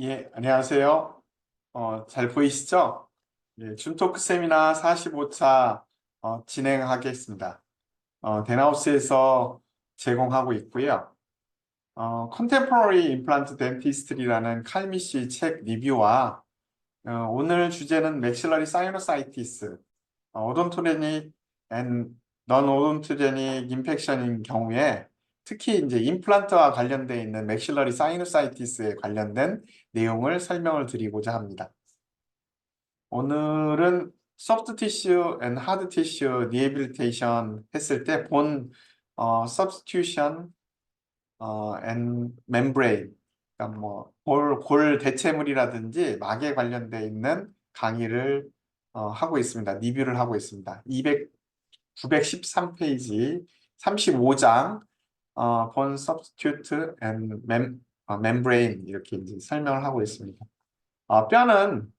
예, 안녕하세요. 잘 보이시죠? 예, 줌토크 세미나 45차 진행하겠습니다. 데나우스에서 제공하고 있고요. Contemporary Implant Dentistry라는 칼미 씨 책 리뷰와 오늘 주제는 Maxillary Sinusitis, 오돈토제닉 앤 non-odontogenic infection인 경우에 특히 이제 임플란트와 관련되어 있는 맥실러리 사이누사이티스에 관련된 내용을 설명을 드리고자 합니다. 오늘은 soft tissue and hard tissue rehabilitation 했을 때 본 substitution and membrane, 그러니까 뭐 골 대체물이라든지 막에 관련되어 있는 강의를 하고 있습니다. 리뷰를 하고 있습니다. 913페이지 35장 본 substitute and membrane 이렇게 이제 설명을 하고 있습니다. 뼈는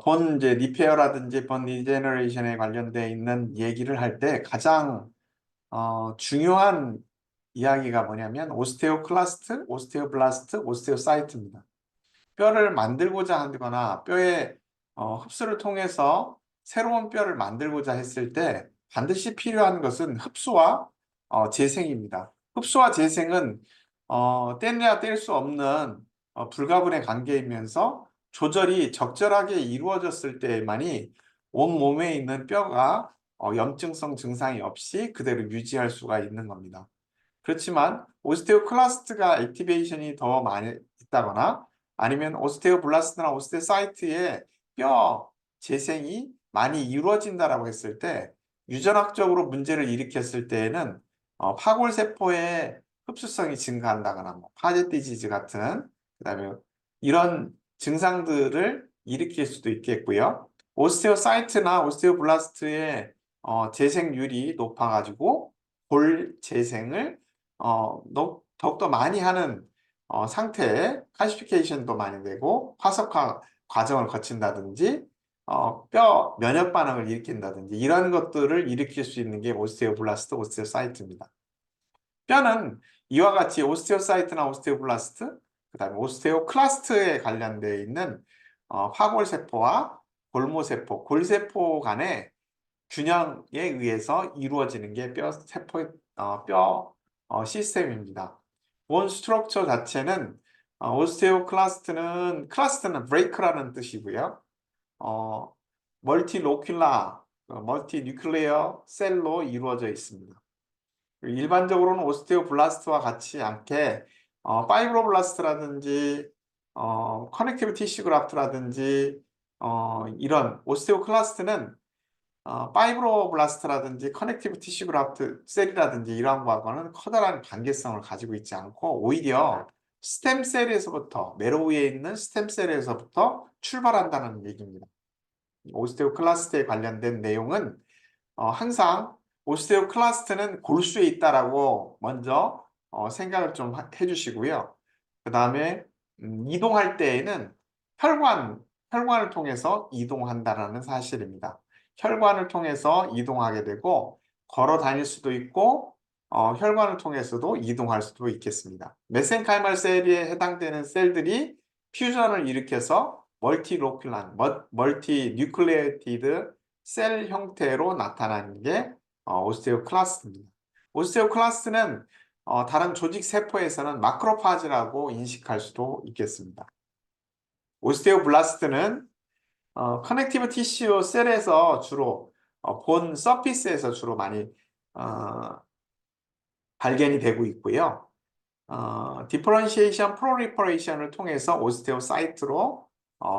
본 이제 리페어라든지 본 리제너레이션에 관련되어 있는 얘기를 할 때 가장 중요한 이야기가 뭐냐면 오스테오클라스트, 오스테오블라스트, 오스테오사이트입니다. 뼈를 만들고자 하거나 뼈의 흡수를 통해서 새로운 뼈를 만들고자 했을 때 반드시 필요한 것은 흡수와 재생입니다. 흡수와 재생은 떼내야 뗄 수 없는 불가분의 관계이면서 조절이 적절하게 이루어졌을 때만이 온몸에 있는 뼈가 염증성 증상이 없이 그대로 유지할 수가 있는 겁니다. 그렇지만 오스테오클라스트가 액티베이션이 더 많이 있다거나 아니면 오스테오블라스트나 오스테오사이트의 뼈 재생이 많이 이루어진다라고 했을 때 유전학적으로 문제를 일으켰을 때에는 파골세포의 흡수성이 증가한다거나 뭐 파제 디지즈 같은 그다음에 이런 증상들을 일으킬 수도 있겠고요. 오스테오사이트나 오스테오블라스트의 재생률이 높아가지고 골 재생을 더욱더 많이 하는 상태에 칼시피케이션도 많이 되고 화석화 과정을 거친다든지 뼈 면역 반응을 일으킨다든지 이런 것들을 일으킬 수 있는 게 오스테오블라스트, 오스테오사이트입니다. 뼈는 이와 같이 오스테오사이트나 오스테오블라스트, 그 다음에 오스테오클라스트에 관련되어 있는 파골세포와 골모세포, 골세포 간의 균형에 의해서 이루어지는 게 뼈 세포 뼈 시스템입니다. 본 스트럭처 자체는 오스테오클라스트는 클라스트는 브레이크라는 뜻이고요. 멀티로큘라, 멀티뉴클레어 셀로 이루어져 있습니다. 일반적으로는 오스테오블라스트와 같이 않게 파이브로블라스트라든지 커넥티브 티슈 그라프트라든지 이런 오스테오클라스트는 파이브로블라스트라든지 커넥티브 티슈 그라프트 셀이라든지 이러한 거하고는 커다란 관계성을 가지고 있지 않고 오히려 스템셀에서부터 매로 위에 있는 스템셀에서부터 출발한다는 얘기입니다. 오스테오클라스트에 관련된 내용은 항상 오스테오클라스트는 골수에 있다라고 먼저 생각을 좀 해주시고요. 그 다음에 이동할 때에는 혈관을 통해서 이동한다라는 사실입니다. 혈관을 통해서 이동하게 되고 걸어 다닐 수도 있고 혈관을 통해서도 이동할 수도 있겠습니다. 메센카이멀 셀에 해당되는 셀들이 퓨전을 일으켜서 멀티로큘란, 멀티뉴클레이티드 셀 형태로 나타나는 게 오스테오클라스트입니다. 오스테오클라스트는 다른 조직 세포에서는 마크로파즈라고 인식할 수도 있겠습니다. 오스테오블라스트는 커넥티브 티슈 셀에서 주로 본 서피스에서 주로 많이 발견이 되고 있고요. 디퍼런시에이션 프로리퍼레이션을 통해서 오스테오사이트로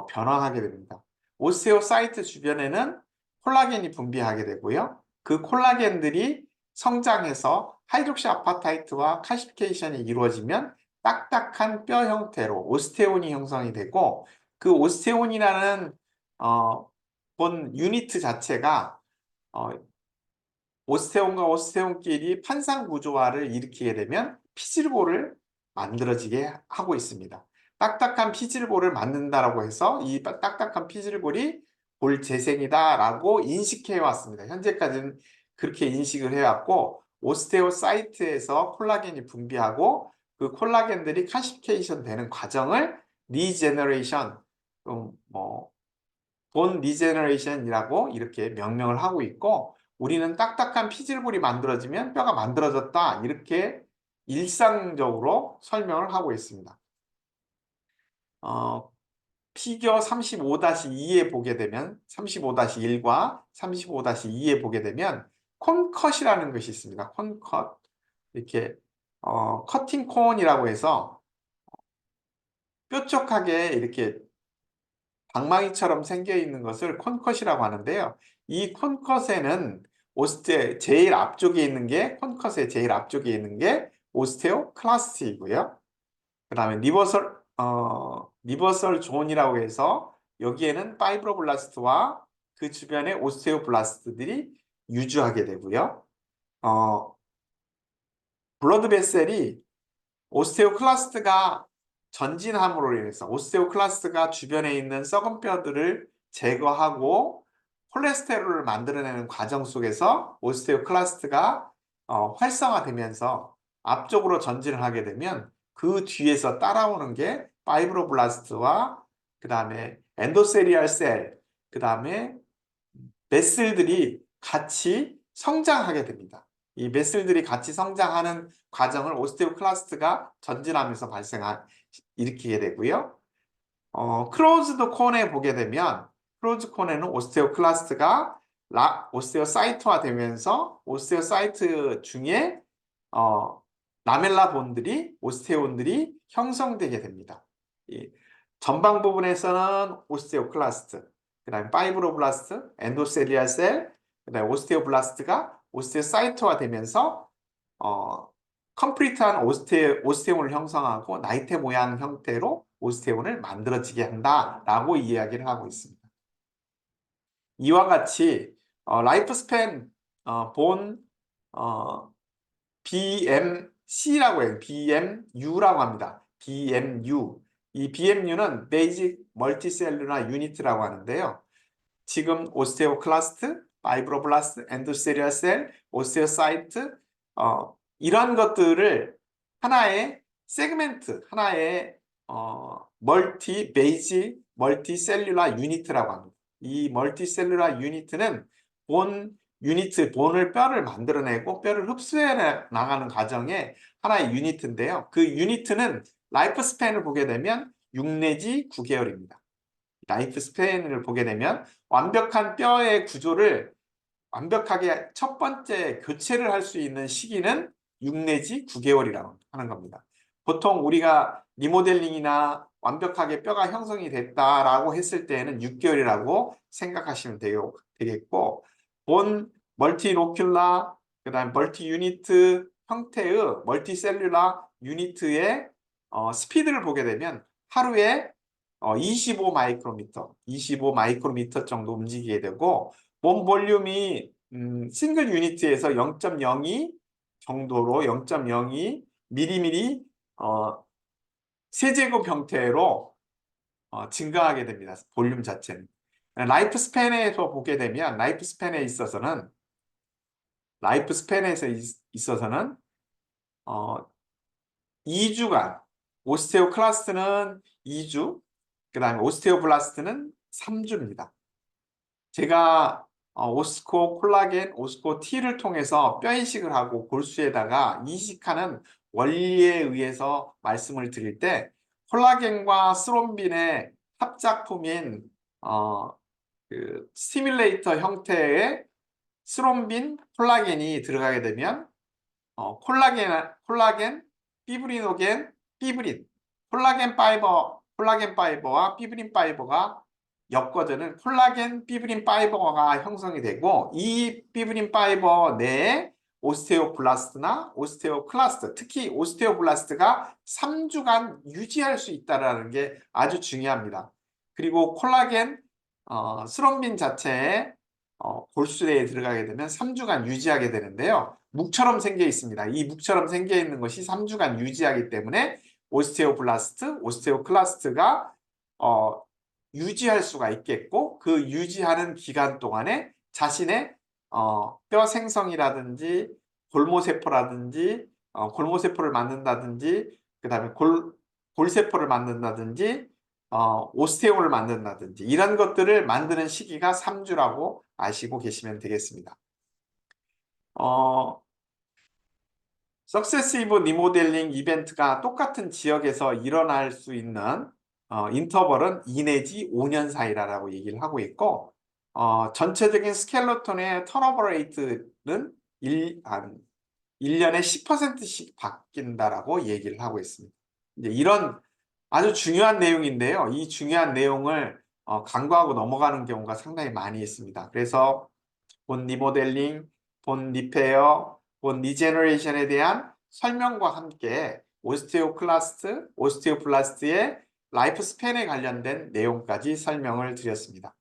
변화하게 됩니다. 오스테오사이트 주변에는 콜라겐이 분비하게 되고요. 그 콜라겐들이 성장해서 하이드록시 아파타이트와 칼시피케이션이 이루어지면 딱딱한 뼈 형태로 오스테온이 형성이 되고 그 오스테온이라는 본 유니트 자체가 오스테온과 오스테온끼리 판상 구조화를 일으키게 되면 피질골을 만들어지게 하고 있습니다. 딱딱한 피질골을 만든다라고 해서 이 딱딱한 피질골이 골 재생이다라고 인식해 왔습니다. 현재까지는 그렇게 인식을 해왔고 오스테오사이트에서 콜라겐이 분비하고 그 콜라겐들이 칼시피케이션 되는 과정을 리제너레이션, 본 리제너레이션이라고 이렇게 명명을 하고 있고, 우리는 딱딱한 피질골이 만들어지면 뼈가 만들어졌다, 이렇게 일상적으로 설명을 하고 있습니다. 피겨 35-2에 보게 되면 35-1과 35-2에 보게 되면 콘컷이라는 것이 있습니다. 콘컷. 이렇게 커팅 콘이라고 해서 뾰족하게 이렇게 방망이처럼 생겨 있는 것을 콘컷이라고 하는데요. 이 콘컷에는 제일 앞쪽에 있는 게, 콘컷의 제일 앞쪽에 있는 게 오스테오클라스트이고요. 그 다음에 리버설 존이라고 해서 여기에는 파이브로블라스트와 그 주변의 오스테오블라스트들이 유주하게 되고요. 블러드 베셀이 오스테오클라스트가 전진함으로 인해서 오스테오클라스트가 주변에 있는 썩은 뼈들을 제거하고 콜레스테롤을 만들어내는 과정 속에서 오스테오클라스트가 활성화되면서 앞쪽으로 전진을 하게 되면 그 뒤에서 따라오는 게 파이브로블라스트와 그 다음에 엔도세리얼 셀, 그 다음에 메슬들이 같이 성장하게 됩니다. 이 메슬들이 같이 성장하는 과정을 오스테오클라스트가 전진하면서 일으키게 되고요. 클로즈드 콘에 보게 되면 클로즈 콘에는 오스테오클라스트가 오스테오사이트화 되면서 오스테오사이트 중에 라멜라 본들이 오스테온들이 형성되게 됩니다. 이 전방 부분에서는 오스테오클라스트, 그 다음에 파이브로블라스트, 엔도셀리아 셀, 그 다음에 오스테오블라스트가 오스테오사이트화 되면서 컴플리트한 오스테온을 형성하고 나이테 모양 형태로 오스테온을 만들어지게 한다라고 이야기를 하고 있습니다. 이와 같이 라이프 스팬 본 BMC라고 해요. BMU라고 합니다. BMU. 이 BMU는 베이직 멀티셀룰라 유니트라고 하는데요. 지금 오스테오클라스트, 파이브로블라스트, 엔도세리아 셀, 오스테오사이트 이런 것들을 하나의 세그멘트, 하나의 베이직 멀티셀룰라 유니트라고 합니다. 이 멀티셀룰라 유니트는 뼈를 만들어내고 뼈를 흡수해 나가는 과정의 하나의 유니트인데요. 그 유니트는 라이프 스팬을 보게 되면 6 내지 9개월입니다. 라이프 스팬을 보게 되면 완벽한 뼈의 구조를 완벽하게 첫 번째 교체를 할 수 있는 시기는 6 내지 9개월이라고 하는 겁니다. 보통 우리가 리모델링이나 완벽하게 뼈가 형성이 됐다라고 했을 때에는 6개월이라고 생각하시면 되겠고, 본 멀티로큘라, 그 다음 멀티 유니트 형태의 멀티셀룰라 유니트의 스피드를 보게 되면 하루에 25 마이크로미터 정도 움직이게 되고, 몸 볼륨이 싱글 유니트에서 0.02 정도로 0.02 미리미리 세제곱 형태로 증가하게 됩니다. 볼륨 자체는. 라이프 스팬에서 보게 되면 라이프 스팬에 있어서는 2주간, 오스테오클라스트는 2주, 그 다음에 오스테오블라스트는 3주입니다. 제가 오스코 콜라겐, 오스코 T를 통해서 뼈 이식을 하고 골수에다가 이식하는 원리에 의해서 말씀을 드릴 때, 콜라겐과 스롬빈의 합작품인 그 스티뮬레이터 형태의 스롬빈 콜라겐이 들어가게 되면 콜라겐, 피브리노겐, 피브린, 콜라겐 파이버와 피브린 파이버가 엮어지는 콜라겐 피브린 파이버가 형성이 되고, 이 피브린 파이버 내에 오스테오블라스트나 오스테오클라스트, 특히 오스테오블라스트가 3주간 유지할 수 있다는 게 아주 중요합니다. 그리고 콜라겐 스롬빈 자체에 골수대에 들어가게 되면 3주간 유지하게 되는데요. 묵처럼 생겨 있습니다. 이 묵처럼 생겨 있는 것이 3주간 유지하기 때문에 오스테오블라스트, 오스테오클라스트가 유지할 수가 있겠고, 그 유지하는 기간 동안에 자신의 뼈 생성이라든지 골모세포를 만든다든지 그다음에 골세포를 만든다든지 오스테오를 만든다든지 이런 것들을 만드는 시기가 3주라고 아시고 계시면 되겠습니다. 석세시브 리모델링 이벤트가 똑같은 지역에서 일어날 수 있는 인터벌은 2 내지 5년 사이라고 얘기를 하고 있고 전체적인 스켈레톤의 턴오버 레이트는 1년에 10%씩 바뀐다라고 얘기를 하고 있습니다. 이제 이런 아주 중요한 내용인데요. 이 중요한 내용을 간과하고 넘어가는 경우가 상당히 많이 있습니다. 그래서 본 리모델링, 본 리페어, 본 리제너레이션에 대한 설명과 함께 오스테오블라스트의 라이프 스팬에 관련된 내용까지 설명을 드렸습니다.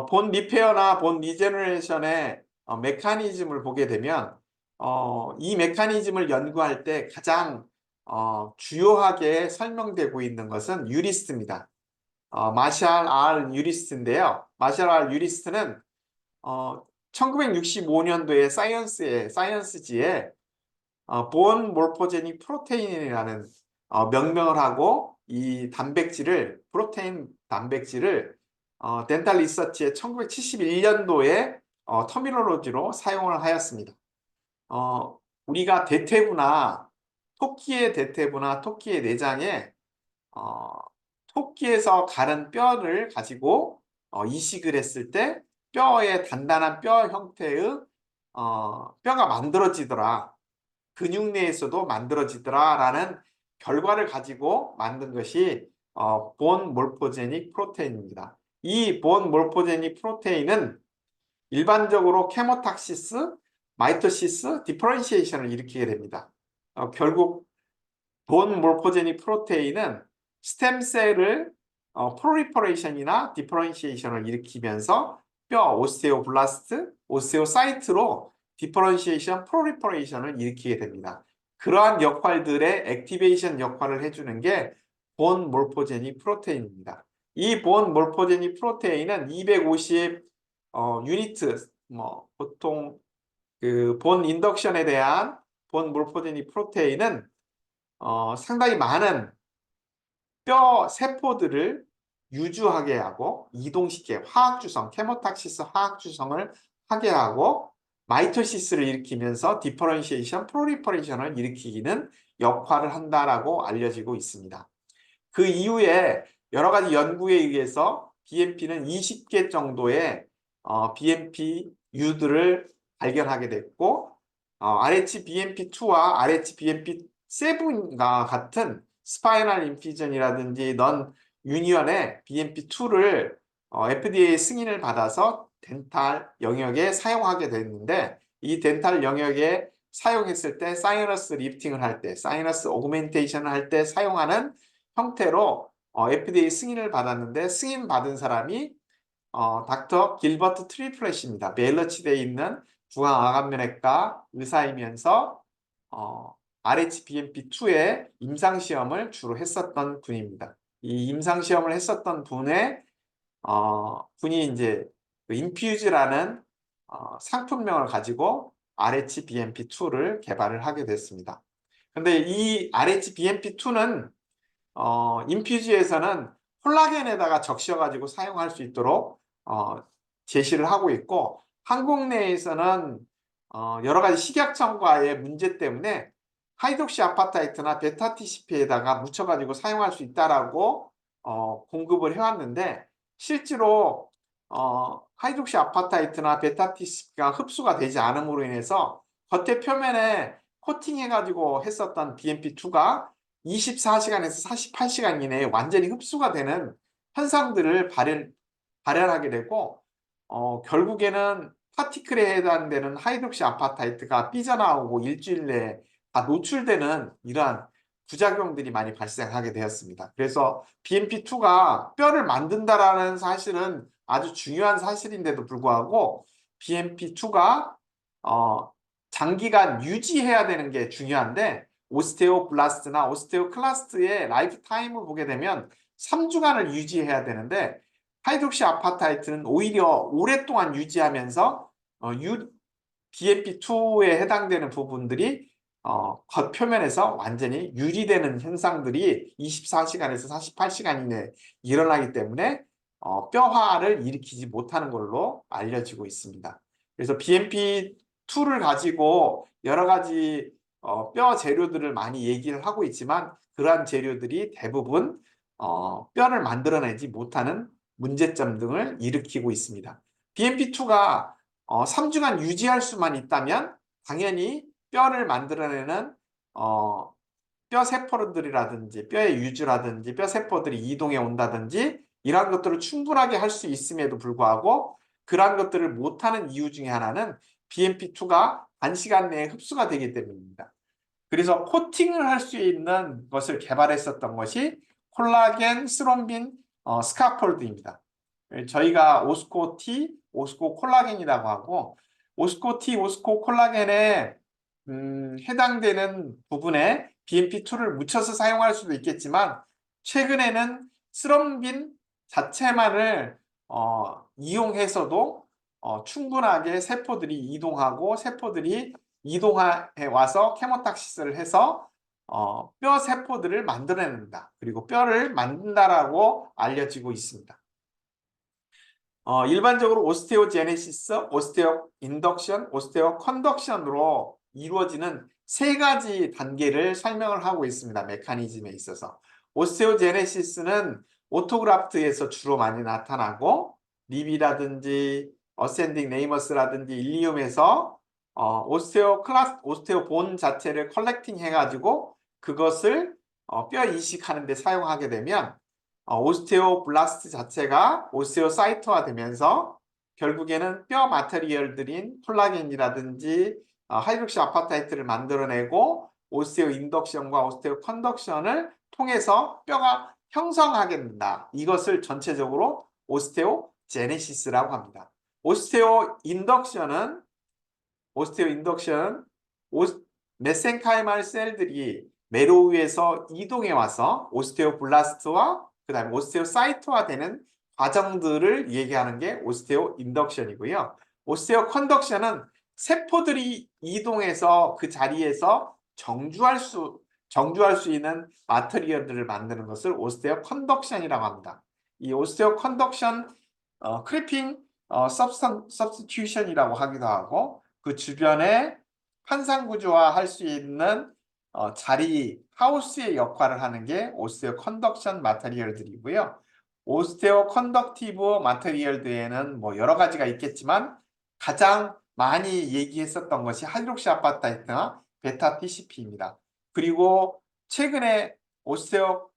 본 리페어나 본 리제너레이션의 메커니즘을 보게 되면 이 메커니즘을 연구할 때 가장 주요하게 설명되고 있는 것은 유리스트입니다. 마샬 R 유리스트인데요. 마샬 R 유리스트는 1965년도에 사이언스지에 본 몰포제닉 프로테인이라는 명명을 하고 이 단백질을 프로테인 단백질을 덴탈 리서치의 1971년도에 터미놀로지로 사용을 하였습니다. 우리가 대퇴부나 토끼의 대퇴부나 토끼의 내장에 토끼에서 가른 뼈를 가지고 이식을 했을 때 뼈의 단단한 뼈 형태의 뼈가 만들어지더라. 근육 내에서도 만들어지더라 라는 결과를 가지고 만든 것이 본 몰포제닉 프로테인입니다. 이 본 몰포제닉 프로테인은 일반적으로 케모탁시스, 마이토시스, 디퍼런시에이션을 일으키게 됩니다. 결국 본 몰포제닉 프로테인은 스템셀을 프로리퍼레이션이나 디퍼런시에이션을 일으키면서 뼈 오스테오블라스트, 오스테오사이트로 디퍼런시에이션, 프로리퍼레이션을 일으키게 됩니다. 그러한 역할들의 액티베이션 역할을 해주는 게 본 몰포제닉 프로테인입니다. 이 본 몰포제닉 프로테인은 250 유니트, 보통 그 본 인덕션에 대한 본 몰포제닉 프로테인은 상당히 많은 뼈 세포들을 유주하게 하고 이동시켜 화학주성, 케모탁시스 화학주성을 하게 하고 마이토시스를 일으키면서 디퍼런시에이션, 프로리퍼레이션을 일으키는 역할을 한다라고 알려지고 있습니다. 그 이후에 여러 가지 연구에 의해서 BMP는 20개 정도의 BMPU들을 발견하게 됐고 RhBMP2와 RhBMP7과 같은 스파이널 인피전이라든지 넌 유니언의 BMP2를 FDA 승인을 받아서 덴탈 영역에 사용하게 됐는데 이 덴탈 영역에 사용했을 때 사이너스 리프팅을 할 때, 사이너스 오그멘테이션을 할 때 사용하는 형태로 FDA 승인을 받았는데 승인 받은 사람이 닥터 길버트 트리플렛입니다. 벨러치대에 있는 중앙암면외과 의사이면서 RhBMP2의 임상시험을 주로 했었던 분입니다. 이 임상시험을 했었던 분이 이제 그 인퓨즈라는 상품명을 가지고 RhBMP2를 개발을 하게 됐습니다. 근데 이 RhBMP2는 인퓨즈에서는 콜라겐에다가 적셔가지고 사용할 수 있도록 제시를 하고 있고 한국 내에서는 여러 가지 식약청과의 문제 때문에 하이독시 아파타이트나 베타티시피에다가 묻혀가지고 사용할 수 있다라고 공급을 해왔는데 실제로 하이독시 아파타이트나 베타티시피가 흡수가 되지 않음으로 인해서 겉에 표면에 코팅해가지고 했었던 BMP2가 24시간에서 48시간 이내에 완전히 흡수가 되는 현상들을 발현하게 되고 결국에는 파티클에 해당되는 하이독시 아파타이트가 삐져나오고 일주일 내에 다 노출되는 이러한 부작용들이 많이 발생하게 되었습니다. 그래서 BMP2가 뼈를 만든다라는 사실은 아주 중요한 사실인데도 불구하고 BMP2가 장기간 유지해야 되는 게 중요한데 오스테오블라스트나 오스테오클라스트의 라이프 타임을 보게 되면 3주간을 유지해야 되는데 하이독시 아파타이트는 오히려 오랫동안 유지하면서 BMP2에 해당되는 부분들이 겉표면에서 완전히 유리되는 현상들이 24시간에서 48시간 이내에 일어나기 때문에 뼈화를 일으키지 못하는 걸로 알려지고 있습니다. 그래서 BMP2를 가지고 여러 가지 뼈 재료들을 많이 얘기를 하고 있지만 그러한 재료들이 대부분 뼈를 만들어내지 못하는 문제점 등을 일으키고 있습니다. BMP2가 3주간 유지할 수만 있다면 당연히 뼈를 만들어내는 뼈 세포들이라든지 뼈의 유주라든지 뼈 세포들이 이동해 온다든지 이러한 것들을 충분하게 할 수 있음에도 불구하고 그러한 것들을 못하는 이유 중에 하나는 BMP2가 단시간 내에 흡수가 되기 때문입니다. 그래서 코팅을 할 수 있는 것을 개발했었던 것이 콜라겐 스롬빈 스카폴드입니다. 저희가 오스코-T, 오스코 콜라겐이라고 하고 오스코-T, 오스코 콜라겐에 해당되는 부분에 BMP2를 묻혀서 사용할 수도 있겠지만 최근에는 스럼빈 자체만을 이용해서도 충분하게 세포들이 이동하고 세포들이 이동해 와서 케모탁시스를 해서 뼈 세포들을 만들어낸다. 그리고 뼈를 만든다라고 알려지고 있습니다. 일반적으로 오스테오제네시스, 오스테오 인덕션, 오스테오 컨덕션으로 이루어지는 세 가지 단계를 설명을 하고 있습니다. 메커니즘에 있어서. 오스테오제네시스는 오토그라프트에서 주로 많이 나타나고 립이라든지 어센딩 네이머스라든지 일리움에서 오스테오본 자체를 컬렉팅 해가지고 그것을 뼈 이식하는 데 사용하게 되면 오스테오블라스트 자체가 오스테오사이트화 되면서 결국에는 뼈 마테리얼들인 콜라겐이라든지 하이드록시 아파타이트를 만들어내고 오스테오 인덕션과 오스테오 컨덕션을 통해서 뼈가 형성하게 된다. 이것을 전체적으로 오스테오 제네시스라고 합니다. 오스테오 인덕션 메센카이말 셀들이 매로 위에서 이동해 와서 오스테오블라스트와 그 다음에 오스테오사이트화 되는 과정들을 얘기하는 게 오스테오 인덕션이고요. 오스테오 컨덕션은 세포들이 이동해서 그 자리에서 정주할 수 있는 마테리얼들을 만드는 것을 오스테오 컨덕션이라고 합니다. 이 오스테오 컨덕션 크리핑 서브스티튜션이라고 하기도 하고 그 주변에 환상구조화 할 수 있는 자리 하우스의 역할을 하는 게 오스테오 컨덕션 마테리얼들이고요. 오스테오 컨덕티브 마테리얼들에는 뭐 여러 가지가 있겠지만 가장 많이 얘기했었던 것이 하이드록시 아파타이트나 베타 TCP입니다. 그리고 최근에 오스테오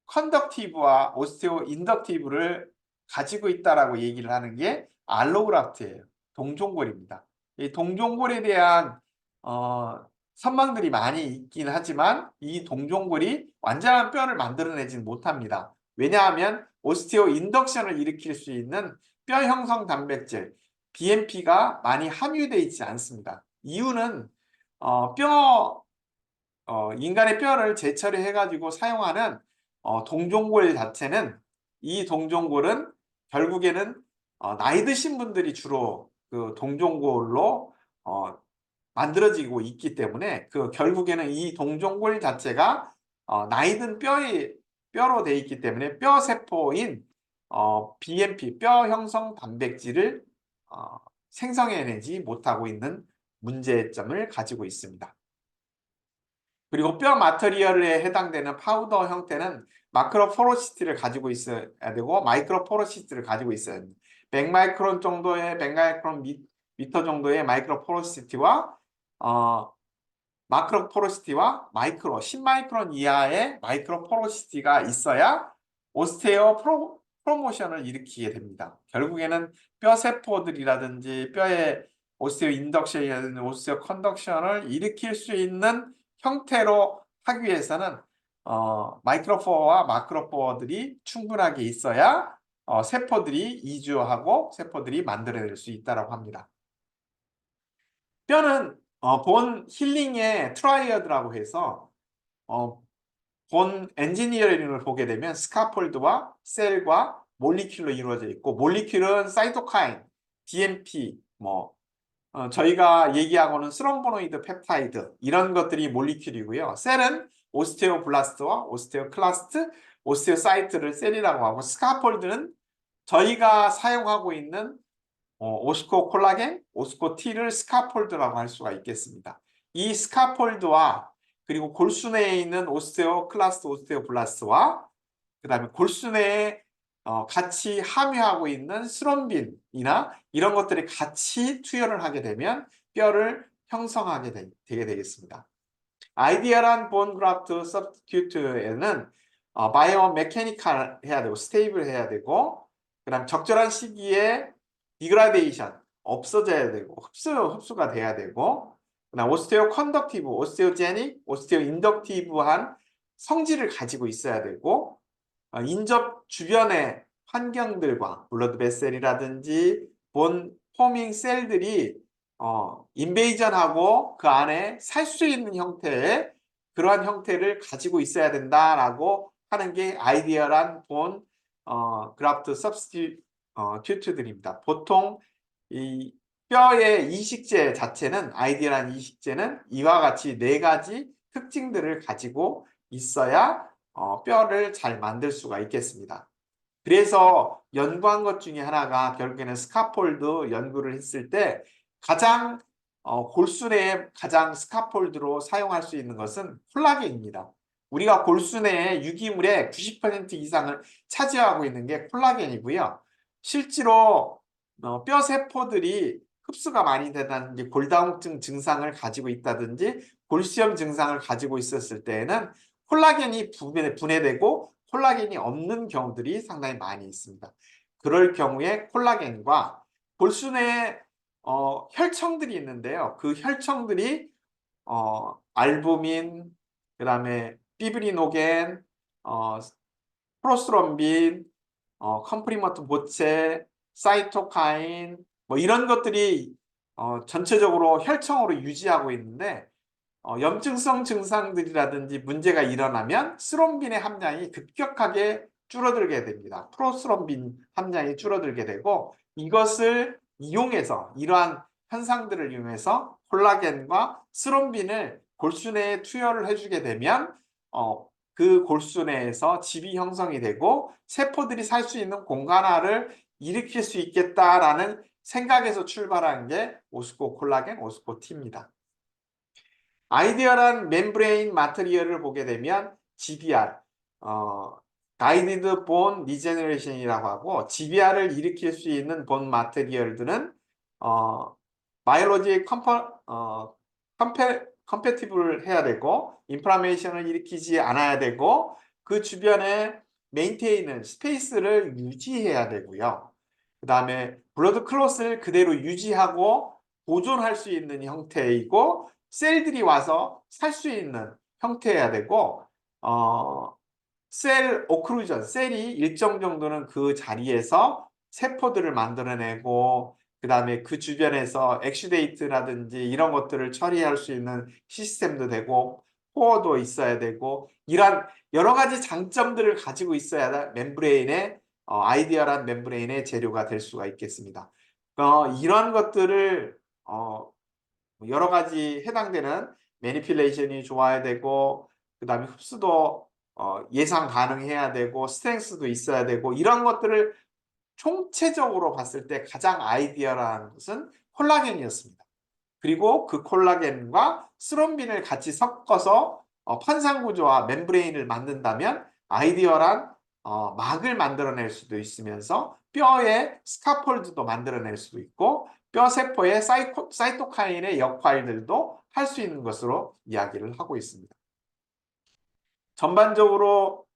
컨덕티브와 오스테오 인덕티브를 가지고 있다라고 얘기를 하는 게 알로그라프트예요. 동종골입니다. 이 동종골에 대한 선망들이 많이 있긴 하지만 이 동종골이 완전한 뼈를 만들어내지는 못합니다. 왜냐하면 오스테오 인덕션을 일으킬 수 있는 뼈 형성 단백질 BMP가 많이 함유되어 있지 않습니다. 이유는 인간의 뼈를 재처리해 가지고 사용하는 동종골 자체는 이 동종골은 결국에는 나이 드신 분들이 주로 그 동종골로 만들어지고 있기 때문에 그 결국에는 이 동종골 자체가 나이 든 뼈로 되어 있기 때문에 뼈 세포인 BMP 뼈 형성 단백질을 생성해내지 못하고 있는 문제점을 가지고 있습니다. 그리고 뼈 마테리얼에 해당되는 파우더 형태는 마크로 포로시티를 가지고 있어야 되고 마이크로 포로시티를 가지고 있어야 됩니다. 100마이크론 정도의 100마이크론 미터 정도의 마이크로 포로시티와 마크로 포로시티와 마이크로 10마이크론 이하의 마이크로 포로시티가 있어야 오스테오 프로모션을 일으키게 됩니다. 결국에는 뼈 세포들이라든지 뼈의 오스테오 인덕션이라든지 오스테오 컨덕션을 일으킬 수 있는 형태로 하기 위해서는 마이크로포어와 마크로포어들이 충분하게 있어야 세포들이 이주하고 세포들이 만들어낼 수 있다고 합니다. 뼈는 본 힐링의 트라이어드라고 해서 본 엔지니어링을 보게 되면 스카폴드와 셀과 몰리큘로 이루어져 있고 몰리큘은 사이토카인, DMP, 저희가 얘기하고는 스롬보노이드 펩타이드 이런 것들이 몰리큘이고요. 셀은 오스테오블라스트와 오스테오클라스트, 오스테오사이트를 셀이라고 하고 스카폴드는 저희가 사용하고 있는 오스코 콜라겐, 오스코 T를 스카폴드라고 할 수가 있겠습니다. 이 스카폴드와 그리고 골수내에 있는 오스테오클라스트, 오스테오블라스트와 그 다음에 골수내에 같이 함유하고 있는 스롬빈이나 이런 것들이 같이 투여를 하게 되면 뼈를 형성하게 되게 되겠습니다. 아이디얼한 본 그라프트 서브스티튜트에는 바이오 메케니컬 해야 되고 스테이블 해야 되고 그다음 적절한 시기에 디그라데이션 없어져야 되고 흡수가 돼야 되고 그다음 오스테오 컨덕티브, 오스테오제닉, 오스테오 인덕티브한 성질을 가지고 있어야 되고 인접 주변의 환경들과 블러드 베셀이라든지 본 포밍 셀들이 인베이전하고 그 안에 살 수 있는 형태의 그러한 형태를 가지고 있어야 된다라고 하는 게 아이디얼한 본 그라프트 서브스티튜트들입니다. 보통 이 뼈의 이식제 자체는 아이디얼한 이식제는 이와 같이 네 가지 특징들을 가지고 있어야 뼈를 잘 만들 수가 있겠습니다. 그래서 연구한 것 중에 하나가 결국에는 스카폴드 연구를 했을 때 가장 골수내에 가장 스카폴드로 사용할 수 있는 것은 콜라겐입니다. 우리가 골수내의 유기물의 90% 이상을 차지하고 있는 게 콜라겐이고요. 실제로 뼈 세포들이 흡수가 많이 되다든지 골다공증 증상을 가지고 있다든지 골시염 증상을 가지고 있었을 때에는 콜라겐이 분해되고 콜라겐이 없는 경우들이 상당히 많이 있습니다. 그럴 경우에 콜라겐과 골수내에 혈청들이 있는데요. 그 혈청들이 알부민, 그 다음에 피브리노겐, 프로스트롬빈, 컴프리먼트 보체, 사이토카인 뭐 이런 것들이 전체적으로 혈청으로 유지하고 있는데 염증성 증상들이라든지 문제가 일어나면 스롬빈의 함량이 급격하게 줄어들게 됩니다. 프로스롬빈 함량이 줄어들게 되고 이것을 이용해서 이러한 현상들을 이용해서 콜라겐과 스롬빈을 골수내에 투여를 해주게 되면 그 골수내에서 집이 형성이 되고 세포들이 살 수 있는 공간화를 일으킬 수 있겠다라는 생각에서 출발한 게 오스코 콜라겐, 오스코 T입니다. 아이디얼한 멤브레인 마테리얼을 보게 되면 GBR, 가이디드 본 리제너레이션이라고 하고 GBR을 일으킬 수 있는 본 마테리얼들은 바이올로지 컴패티블 해야 되고 인플라메이션을 일으키지 않아야 되고 그 주변에 메인테이는 스페이스를 유지해야 되고요. 그 다음에 블러드 클로스를 그대로 유지하고 보존할 수 있는 형태이고 셀들이 와서 살 수 있는 형태여야 되고 셀 오클루전, 셀이 일정 정도는 그 자리에서 세포들을 만들어내고 그 다음에 그 주변에서 엑슈데이트라든지 이런 것들을 처리할 수 있는 시스템도 되고 포어도 있어야 되고 이런 여러 가지 장점들을 가지고 있어야 멤브레인의 아이디얼한 멤브레인의 재료가 될 수가 있겠습니다. 이런 것들을 여러 가지 해당되는 매니필레이션이 좋아야 되고 그 다음에 흡수도 예상 가능해야 되고 스트렝스도 있어야 되고 이런 것들을 총체적으로 봤을 때 가장 아이디어라는 것은 콜라겐이었습니다. 그리고 그 콜라겐과 스롬빈을 같이 섞어서 판상구조와 멤브레인을 만든다면 아이디어란 막을 만들어낼 수도 있으면서 뼈의 스카폴드도 만들어낼 수도 있고 뼈 세포의 사이토카인의 역할들도 할 수 있는 것으로 이야기를 하고 있습니다. 전반적으로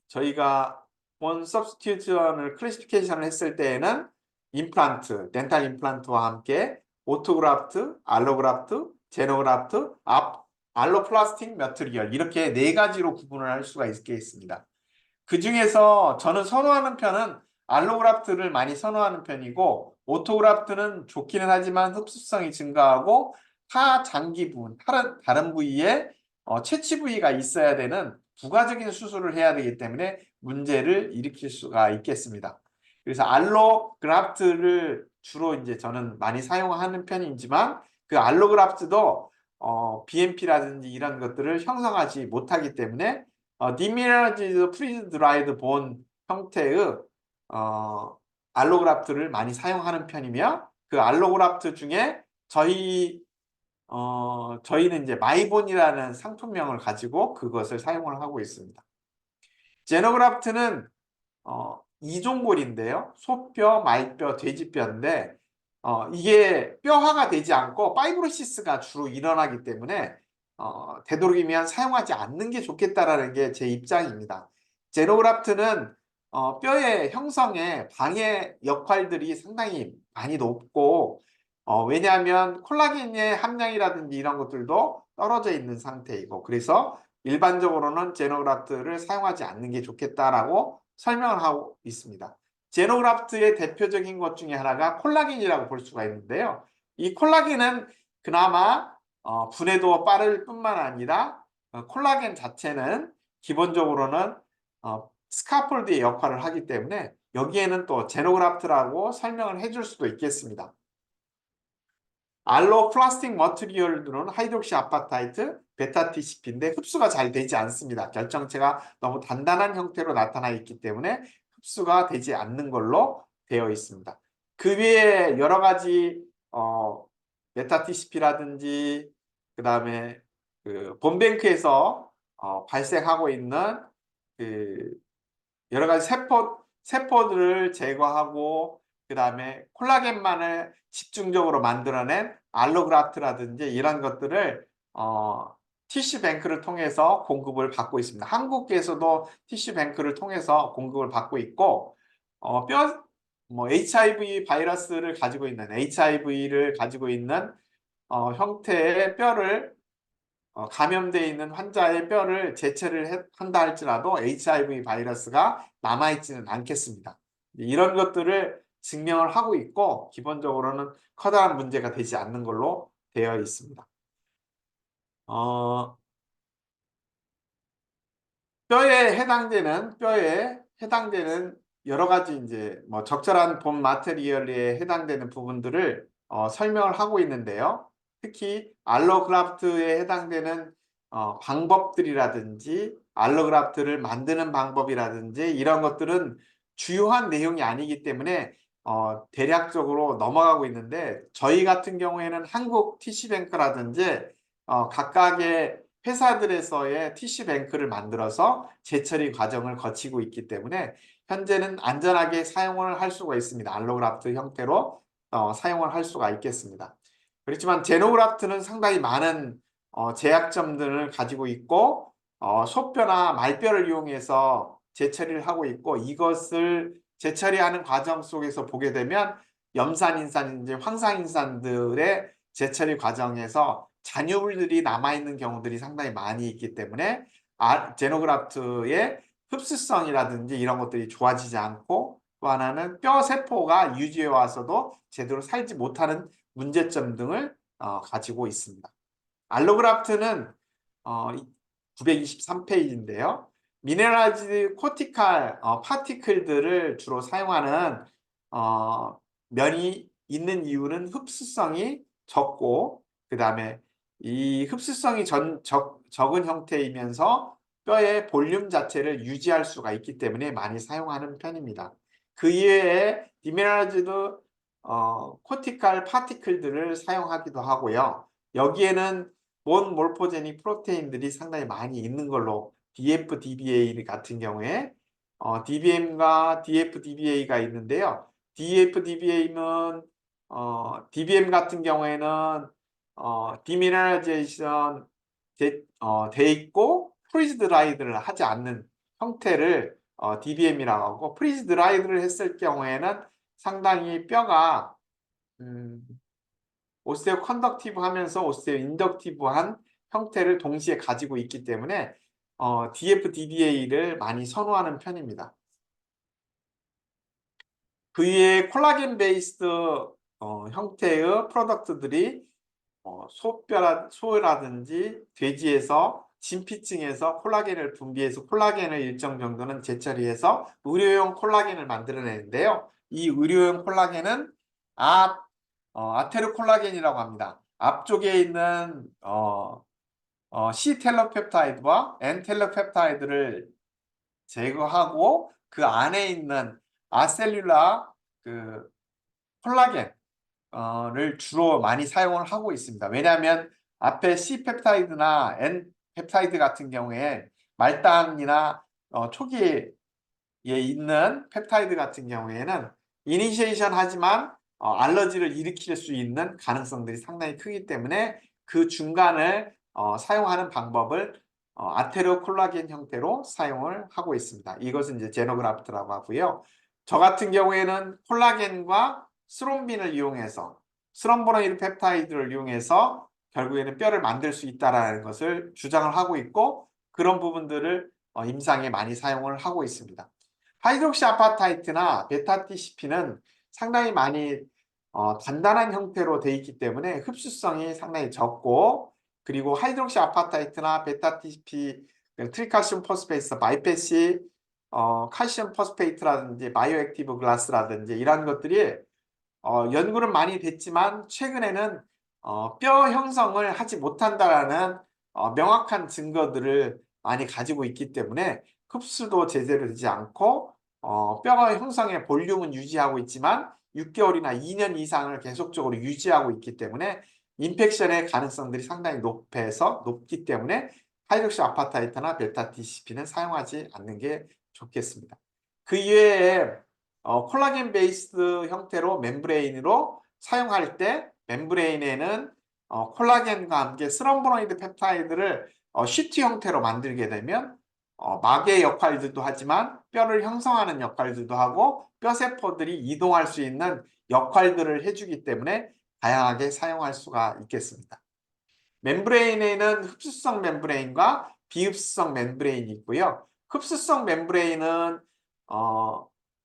저희가 본 서브스티튜션을 클래시피케이션을 했을 때에는 임플란트, 덴탈 임플란트와 함께 오토그라프트, 알로그라프트, 제노그라프트, 알로플라스틱 매트리얼 이렇게 네 가지로 구분을 할 수가 있겠습니다. 그 중에서 저는 선호하는 편은 알로그라프트를 많이 선호하는 편이고 오토그라프트는 좋기는 하지만 흡수성이 증가하고 하장기 부분, 다른 부위에 채취 부위가 있어야 되는 부가적인 수술을 해야 되기 때문에 문제를 일으킬 수가 있겠습니다. 그래서 알로그라프트를 주로 이제 저는 많이 사용하는 편이지만 그 알로그라프트도 BMP라든지 이런 것들을 형성하지 못하기 때문에 demineralized freeze dried bone 형태의 알로그라프트를 많이 사용하는 편이며 그 알로그라프트 중에 저희는 이제 마이본이라는 상품명을 가지고 그것을 사용을 하고 있습니다. 제노그라프트는 이종골인데요. 소뼈, 말뼈, 돼지뼈인데 이게 뼈화가 되지 않고 파이브로시스가 주로 일어나기 때문에 되도록이면 사용하지 않는 게 좋겠다라는 게 제 입장입니다. 제노그라프트는 뼈의 형성에 방해 역할들이 상당히 많이 높고 왜냐하면 콜라겐의 함량이라든지 이런 것들도 떨어져 있는 상태이고 그래서 일반적으로는 제노그라프트를 사용하지 않는 게 좋겠다라고 설명을 하고 있습니다. 제노그라프트의 대표적인 것 중에 하나가 콜라겐이라고 볼 수가 있는데요. 이 콜라겐은 그나마 분해도 빠를 뿐만 아니라 콜라겐 자체는 기본적으로는 스카폴드의 역할을 하기 때문에 여기에는 또 제노그라프트라고 설명을 해줄 수도 있겠습니다. 알로 플라스틱 머티리얼들은 하이드록시 아파타이트, 베타 TCP인데 흡수가 잘 되지 않습니다. 결정체가 너무 단단한 형태로 나타나 있기 때문에 흡수가 되지 않는 걸로 되어 있습니다. 그 외에 여러 가지 베타 TCP라든지 그 다음에 그 본뱅크에서 발생하고 있는 그 여러 가지 세포들을 제거하고 그 다음에 콜라겐만을 집중적으로 만들어낸 알로그라프트라든지 이런 것들을 티슈뱅크를 통해서 공급을 받고 있습니다. 한국에서도 티슈뱅크를 통해서 공급을 받고 있고 HIV 바이러스를 가지고 있는 HIV를 가지고 있는 형태의 뼈를 감염되어 있는 환자의 뼈를 제체를 한다 할지라도 HIV 바이러스가 남아있지는 않겠습니다. 이런 것들을 증명을 하고 있고 기본적으로는 커다란 문제가 되지 않는 걸로 되어 있습니다. 뼈에 해당되는 여러 가지 이제 뭐 적절한 본 마테리얼에 해당되는 부분들을 설명을 하고 있는데요. 특히 알로그라프트에 해당되는 방법들이라든지 알로그라프트를 만드는 방법이라든지 이런 것들은 주요한 내용이 아니기 때문에 대략적으로 넘어가고 있는데 저희 같은 경우에는 한국 티슈뱅크라든지 각각의 회사들에서의 티슈뱅크를 만들어서 재처리 과정을 거치고 있기 때문에 현재는 안전하게 사용을 할 수가 있습니다. 알로그라프트 형태로 사용을 할 수가 있겠습니다. 그렇지만 제노그라프트는 상당히 많은 제약점들을 가지고 있고 소뼈나 말뼈를 이용해서 재처리를 하고 있고 이것을 재처리하는 과정 속에서 보게 되면 염산인산인지 황산인산들의 재처리 과정에서 잔유물들이 남아있는 경우들이 상당히 많이 있기 때문에 제노그라프트의 흡수성이라든지 이런 것들이 좋아지지 않고 또 하나는 뼈 세포가 유지해 와서도 제대로 살지 못하는 문제점 등을 가지고 있습니다. 알로그라프트는 923페이지인데요. 미네랄즈 코티칼 파티클들을 주로 사용하는 면이 있는 이유는 흡수성이 적고 그 다음에 이 흡수성이 적은 형태이면서 뼈의 볼륨 자체를 유지할 수가 있기 때문에 많이 사용하는 편입니다. 그 이외에 디미neralized 코티칼 파티클들을 사용하기도 하고요. 여기에는 본 몰포제닉 프로테인들이 상당히 많이 있는 걸로 DF, DBA 같은 경우에 DBM과 DF, DBA가 있는데요. DF, DBA는 DBM 같은 경우에는 디미neralization 돼 있고 프리즈 드라이드를 하지 않는 형태를 DBM이라고 하고 프리즈 드라이드를 했을 경우에는 상당히 뼈가 오스테오 컨덕티브 하면서 오스테오 인덕티브한 형태를 동시에 가지고 있기 때문에 DF, DBA를 많이 선호하는 편입니다. 그 위에 콜라겐 베이스드 형태의 프로덕트들이 소라든지 돼지에서 진피층에서 콜라겐을 분비해서 콜라겐을 일정 정도는 재처리해서 의료용 콜라겐을 만들어내는데요. 이 의료용 콜라겐은 아테르콜라겐이라고 합니다. 앞쪽에 있는 C 텔로펩타이드와 N 텔로펩타이드를 제거하고 그 안에 있는 아셀룰라 그 콜라겐을 주로 많이 사용을 하고 있습니다. 왜냐하면 앞에 C 펩타이드나 N 펩타이드 같은 경우에 말당이나 초기에 있는 펩타이드 같은 경우에는 이니시에이션 하지만 알러지를 일으킬 수 있는 가능성들이 상당히 크기 때문에 그 중간을 사용하는 방법을 아테로콜라겐 형태로 사용을 하고 있습니다. 이것은 이제 제노그라프트라고 하고요. 저 같은 경우에는 콜라겐과 스롬빈을 이용해서 스롬보노이드 펩타이드를 이용해서 결국에는 뼈를 만들 수 있다는 것을 주장을 하고 있고 그런 부분들을 임상에 많이 사용을 하고 있습니다. 하이드록시 아파타이트나 베타TCP는 상당히 많이 단단한 형태로 되어 있기 때문에 흡수성이 상당히 적고 그리고 하이드록시 아파타이트나 베타TCP 트리칼슘 포스페이트 바이패시 칼슘 포스페이트라든지 바이오액티브 글라스라든지 이런 것들이 연구는 많이 됐지만 최근에는 뼈 형성을 하지 못한다라는 명확한 증거들을 많이 가지고 있기 때문에 흡수도 제대로 되지 않고 뼈 형성의 볼륨은 유지하고 있지만 6개월이나 2년 이상을 계속적으로 유지하고 있기 때문에 인펙션의 가능성들이 상당히 높기 때문에 하이드록시 아파타이트나 베타TCP는 사용하지 않는 게 좋겠습니다. 그 이외에 콜라겐 베이스드 형태로 멤브레인으로 사용할 때 멤브레인에는 콜라겐과 함께 스럼보노이드 펩타이드를 시트 형태로 만들게 되면 막의 역할들도 하지만 뼈를 형성하는 역할들도 하고 뼈세포들이 이동할 수 있는 역할들을 해주기 때문에 다양하게 사용할 수가 있겠습니다. 멤브레인에는 흡수성 멤브레인과 비흡수성 멤브레인이 있고요. 흡수성 멤브레인은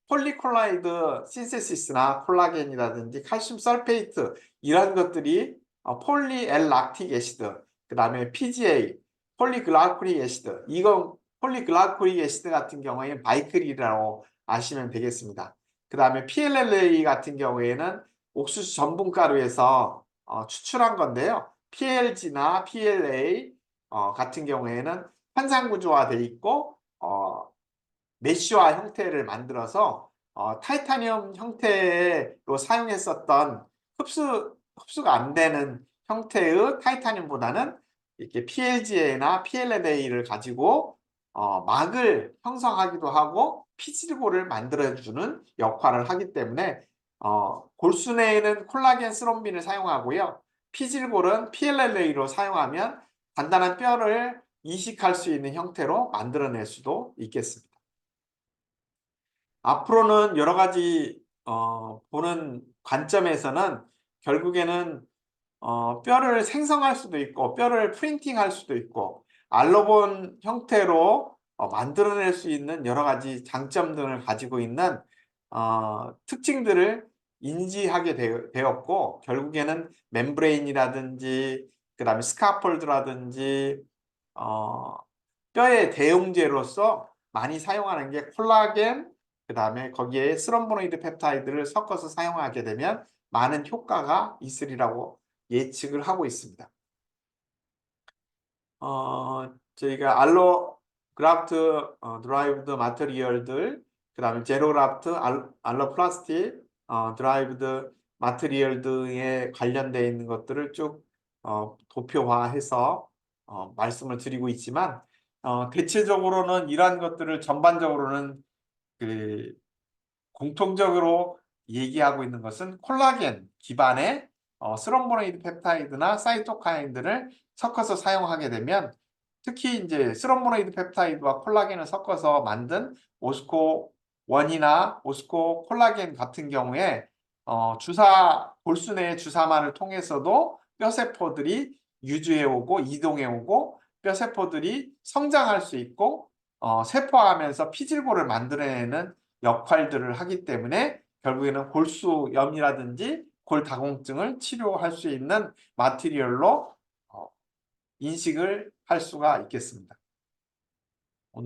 폴리콜라이드 신세시스나 콜라겐이라든지 칼슘 설페이트 이런 것들이 폴리엘 락틱 애시드, 그 다음에 PGA, 폴리글라코릭 애시드, 이건 폴리글라코릭 애시드 같은 경우에 바이클이라고 아시면 되겠습니다. 그 다음에 PLLA 같은 경우에는 옥수수 전분가루에서 추출한 건데요. PLG나 PLA 같은 경우에는 환상구조화되어 있고 메쉬화 형태를 만들어서 타이타늄 형태로 사용했었던 흡수가 안 되는 형태의 타이타늄보다는 이렇게 PLGA나 PLLA를 가지고 막을 형성하기도 하고 피질골을 만들어주는 역할을 하기 때문에 골수 내에는 콜라겐 스롬빈을 사용하고요. 피질골은 PLLA로 사용하면 단단한 뼈를 이식할 수 있는 형태로 만들어낼 수도 있겠습니다. 앞으로는 여러 가지 보는 관점에서는 결국에는 뼈를 생성할 수도 있고 뼈를 프린팅할 수도 있고 알로본 형태로 만들어낼 수 있는 여러 가지 장점 등을 가지고 있는 특징들을 인지하게 되었고 결국에는 멤브레인이라든지 그 다음에 스카폴드라든지 뼈의 대용제로서 많이 사용하는 게 콜라겐 그 다음에 거기에 스럼보노이드 펩타이드를 섞어서 사용하게 되면 많은 효과가 있으리라고 예측을 하고 있습니다. 저희가 알로그라프트 드라이브드 마테리얼들 그 다음에 제로그라프트 알로플라스틱 드라이브드 마테리얼 등에 관련되어 있는 것들을 쭉 도표화해서 말씀을 드리고 있지만 대체적으로는 이러한 것들을 전반적으로는 그 공통적으로 얘기하고 있는 것은 콜라겐 기반의 스럼보노이드 펩타이드나 사이토카인들을 섞어서 사용하게 되면 특히 이제 스럼보노이드 펩타이드와 콜라겐을 섞어서 만든 오스코 1이나 오스코 콜라겐 같은 경우에 골수 내의 주사만을 통해서도 뼈세포들이 유주해오고 이동해오고 뼈세포들이 성장할 수 있고 세포하면서 피질골을 만들어내는 역할들을 하기 때문에 결국에는 골수염이라든지 골다공증을 치료할 수 있는 마티리얼로 인식을 할 수가 있겠습니다.